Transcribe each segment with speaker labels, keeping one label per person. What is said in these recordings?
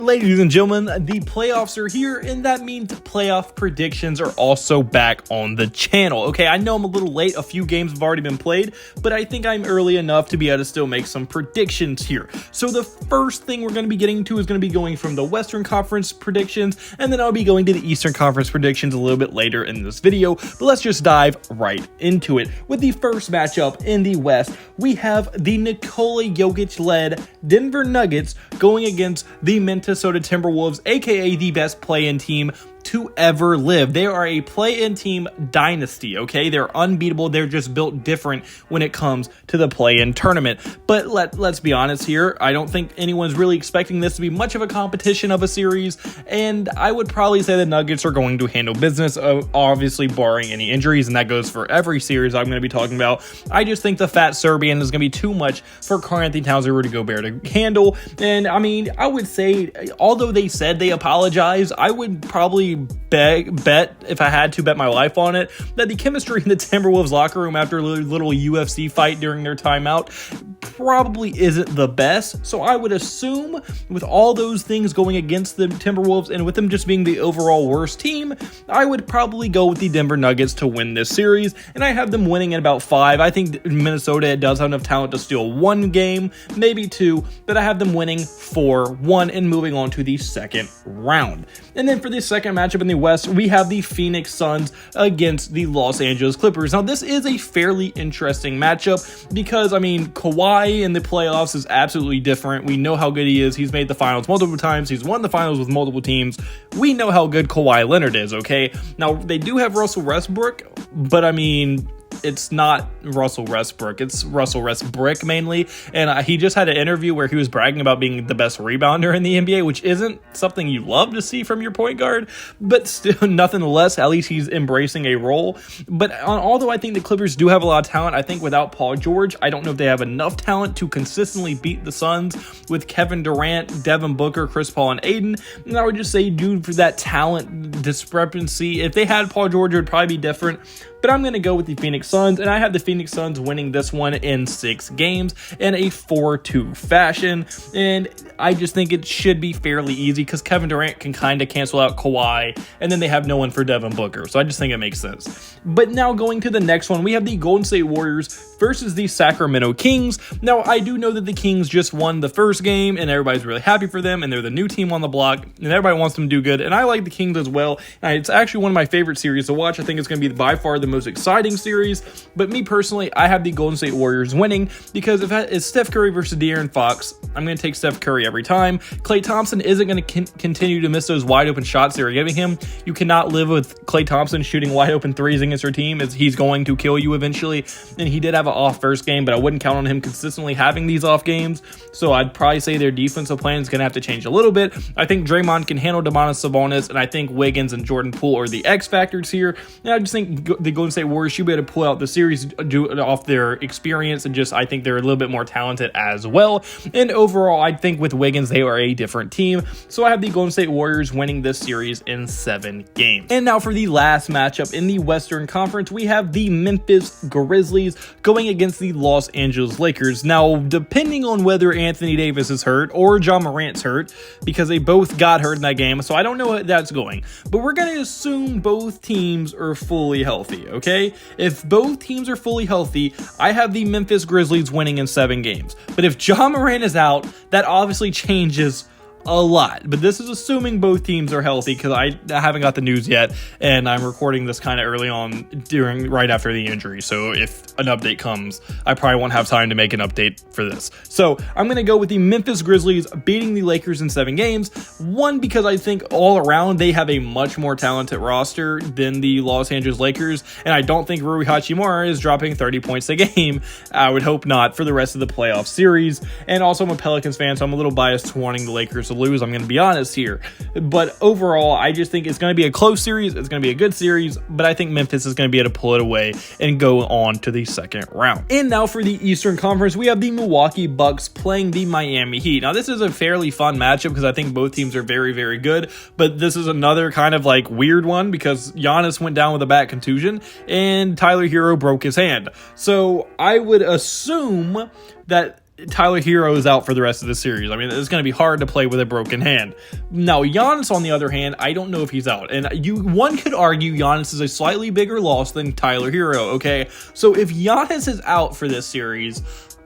Speaker 1: Ladies and gentlemen, the playoffs are here, and that means playoff predictions are also back on the channel. Okay, I know I'm a little late. A few games have already been played, but I think I'm early enough to be able to still make some predictions here. So the first thing we're going to be getting to is going to be going from the Western Conference predictions, and then I'll be going to the Eastern Conference predictions a little bit later in this video. But let's just dive right into it. With the first matchup in the West, we have the Nikola Jokic-led Denver Nuggets going against the Minnesota Timberwolves, aka the best play-in team to ever live. They are a play-in team dynasty, okay? They're unbeatable. They're just built different when it comes to the play-in tournament. But let's be honest here. I don't think anyone's really expecting this to be much of a competition of a series, and I would probably say the Nuggets are going to handle business, obviously barring any injuries, and that goes for every series I'm going to be talking about. I just think the fat Serbian is going to be too much for Karl-Anthony Towns or Rudy Gobert to handle. And I mean, I would say, although they said they apologize, I would probably bet, if I had to bet my life on it, that the chemistry in the Timberwolves locker room after a little UFC fight during their timeout probably isn't the best. So I would assume, with all those things going against the Timberwolves and with them just being the overall worst team, I would probably go with the Denver Nuggets to win this series, and I have them winning in about 5. I think Minnesota does have enough talent to steal 1 game, maybe 2, but I have them winning 4-1 and moving on to the second round. And then for the second matchup in the West, we have the Phoenix Suns against the Los Angeles Clippers. Now, this is a fairly interesting matchup because, I mean, Kawhi in the playoffs is absolutely different. We know how good he is. He's made the finals multiple times. He's won the finals with multiple teams. We know how good Kawhi Leonard is, okay? Now, they do have Russell Westbrook, but I mean, it's not Russell Westbrook. It's Russell Westbrook mainly. And he just had an interview where he was bragging about being the best rebounder in the NBA, which isn't something you love to see from your point guard, but still, nonetheless, at least he's embracing a role. But although I think the Clippers do have a lot of talent, I think without Paul George, I don't know if they have enough talent to consistently beat the Suns with Kevin Durant, Devin Booker, Chris Paul, and Aiden. And I would just say, due to that talent discrepancy, if they had Paul George, it would probably be different. But I'm going to go with the Phoenix Suns, and I have the Phoenix Suns winning this one in 6 games in a 4-2 fashion. And I just think it should be fairly easy because Kevin Durant can kind of cancel out Kawhi, and then they have no one for Devin Booker. So I just think it makes sense. But now going to the next one, we have the Golden State Warriors versus the Sacramento Kings. Now, I do know that the Kings just won the first game, and everybody's really happy for them, and they're the new team on the block, and everybody wants them to do good. And I like the Kings as well. And it's actually one of my favorite series to watch. I think it's going to be by far the most exciting series, but me personally, I have the Golden State Warriors winning because if it's Steph Curry versus De'Aaron Fox, I'm going to take Steph Curry every time. Klay Thompson isn't going to continue to miss those wide open shots they're giving him. You cannot live with Klay Thompson shooting wide open threes against your team, as he's going to kill you eventually. And he did have an off first game, but I wouldn't count on him consistently having these off games. So I'd probably say their defensive plan is going to have to change a little bit. I think Draymond can handle Domantas Sabonis, and I think Wiggins and Jordan Poole are the X factors here. And I just think the Golden State Warriors should be able to pull out the series off their experience, and just I think they're a little bit more talented as well. And overall, I think with Wiggins, they are a different team. So I have the Golden State Warriors winning this series in 7 games. And now for the last matchup in the Western Conference, we have the Memphis Grizzlies going against the Los Angeles Lakers. Now, depending on whether Anthony Davis is hurt or John Morant's hurt, because they both got hurt in that game, so I don't know how that's going. But we're going to assume both teams are fully healthy, okay? If both teams are fully healthy, I have the Memphis Grizzlies winning in 7 games. But if John Morant is out, that obviously changes a lot, but this is assuming both teams are healthy because I haven't got the news yet, and I'm recording this kind of early on right after the injury. So if an update comes, I probably won't have time to make an update for this. So I'm going to go with the Memphis Grizzlies beating the Lakers in 7 games. One, because I think all around they have a much more talented roster than the Los Angeles Lakers, and I don't think Rui Hachimura is dropping 30 points a game. I would hope not for the rest of the playoff series. And also, I'm a Pelicans fan, so I'm a little biased to wanting the Lakers to lose. I'm going to be honest here, but overall, I just think it's going to be a close series. It's going to be a good series, but I think Memphis is going to be able to pull it away and go on to the second round. And now for the Eastern Conference, we have the Milwaukee Bucks playing the Miami Heat. Now, this is a fairly fun matchup because I think both teams are very, very good, but this is another kind of like weird one because Giannis went down with a back contusion and Tyler Hero broke his hand. So I would assume that Tyler Hero is out for the rest of the series. I mean, it's going to be hard to play with a broken hand. Now, Giannis, on the other hand, I don't know if he's out. And one could argue Giannis is a slightly bigger loss than Tyler Hero, okay? So if Giannis is out for this series,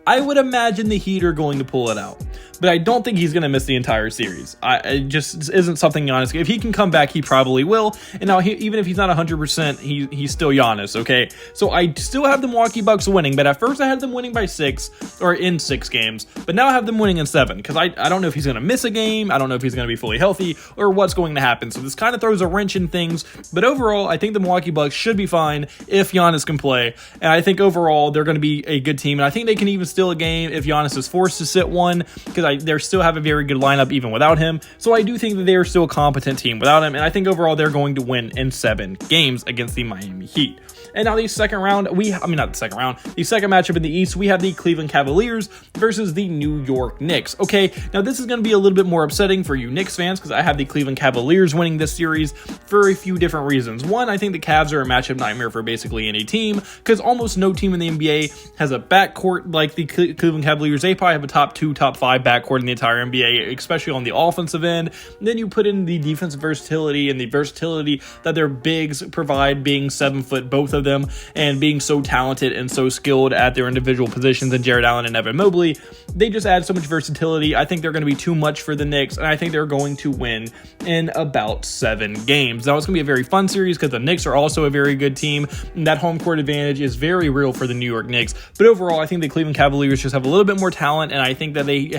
Speaker 1: I would imagine the Heat are going to pull it out. But I don't think he's going to miss the entire series. It just isn't something Giannis. If he can come back, he probably will. And now, even if he's not 100%, he's still Giannis, okay? So I still have the Milwaukee Bucks winning, but at first I had them winning by 6, or in 6 games. But now I have them winning in 7, because I don't know if he's going to miss a game. I don't know if he's going to be fully healthy, or what's going to happen. So this kind of throws a wrench in things. But overall, I think the Milwaukee Bucks should be fine if Giannis can play. And I think overall, they're going to be a good team. And I think they can even steal a game if Giannis is forced to sit one, because they still have a very good lineup even without him. So I do think that they are still a competent team without him, and I think overall they're going to win in 7 games against the Miami Heat. And now the second matchup in the East, we have the Cleveland Cavaliers versus the New York Knicks. Okay, now this is going to be a little bit more upsetting for you Knicks fans, because I have the Cleveland Cavaliers winning this series for a few different reasons. One, I think the Cavs are a matchup nightmare for basically any team, because almost no team in the NBA has a backcourt like the Cleveland Cavaliers. They probably have a top 2, top 5 backcourt in the entire NBA, especially on the offensive end. And then you put in the defensive versatility and the versatility that their bigs provide, being 7 foot, both of them, and being so talented and so skilled at their individual positions, and Jared Allen and Evan Mobley. They just add so much versatility. I think they're going to be too much for the Knicks, and I think they're going to win in about 7 games. Now, it's going to be a very fun series because the Knicks are also a very good team, and that home court advantage is very real for the New York Knicks. But overall, I think the Cleveland Cavaliers just have a little bit more talent, and I think that they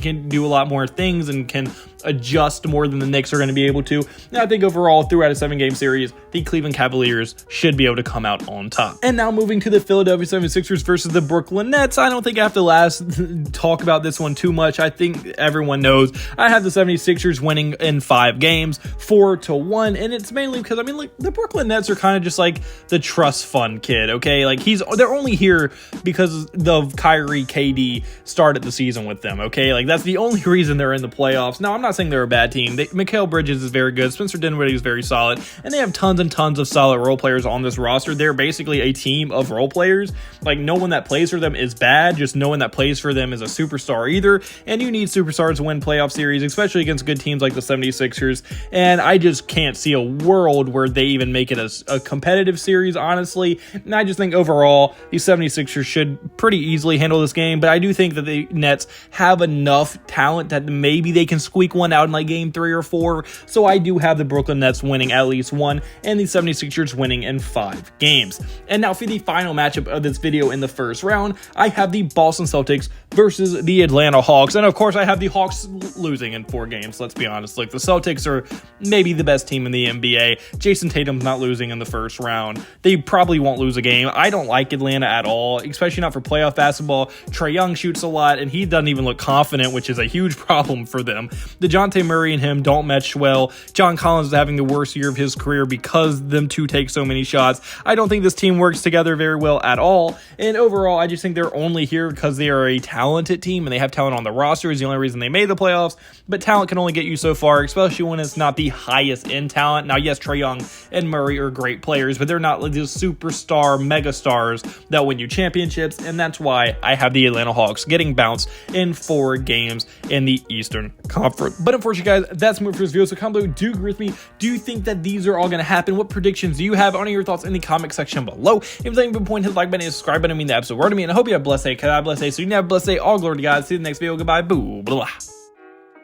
Speaker 1: can do a lot more things and can adjust more than the Knicks are going to be able to. And I think overall, throughout a 7-game series, the Cleveland Cavaliers should be able to come out on top. And now moving to the Philadelphia 76ers versus the Brooklyn Nets. I don't think I have to talk about this one too much. I think everyone knows I have the 76ers winning in 5 games, 4-1. And it's mainly because, I mean, like, the Brooklyn Nets are kind of just like the trust fund kid, okay? Like, they're only here because of Kyrie, KD started the season with them, okay? Like, that's the only reason they're in the playoffs. Now, I'm not saying they're a bad team. Mikal Bridges is very good. Spencer Dinwiddie is very solid. And they have tons and tons of solid role players on this roster. They're basically a team of role players. Like, no one that plays for them is bad. Just no one that plays for them is a superstar either. And you need superstars to win playoff series, especially against good teams like the 76ers. And I just can't see a world where they even make it a competitive series, honestly. And I just think overall, the 76ers should pretty easily handle this game. But I do think that the Nets have enough talent that maybe they can squeak one out in like game 3 or 4. So I do have the Brooklyn Nets winning at least 1 and the 76ers winning in 5 games. And now for the final matchup of this video in the first round, I have the Boston Celtics versus the Atlanta Hawks. And of course, I have the Hawks losing in 4 games. Let's be honest. Like, the Celtics are maybe the best team in the NBA. Jason Tatum's not losing in the first round. They probably won't lose a game. I don't like Atlanta at all, especially not for playoff basketball. Trae Young shoots a lot, and he doesn't even look confident, which is a huge problem for them. DeJounte Murray and him don't mesh well. John Collins is having the worst year of his career because them two take so many shots. I don't think this team works together very well at all. And overall, I just think they're only here because they are a talented team and they have talent on the roster is the only reason they made the playoffs. But talent can only get you so far, especially when it's not the highest end talent. Now, yes, Trae Young and Murray are great players, but they're not like these superstar megastars that win you championships. And that's why I have the Atlanta Hawks getting bounced in 4 games in the Eastern Conference. But unfortunately, guys, that's more for this video. So comment below, do you agree with me? Do you think that these are all going to happen? What predictions do you have? On your thoughts in the comment section below. If you think point, hit the like button and subscribe button. I mean the absolute word to me. And I hope you have a blessed day. Because I have a blessed day. So you can have a blessed day. All glory to God. See you in the next video. Goodbye. Boo. Blah.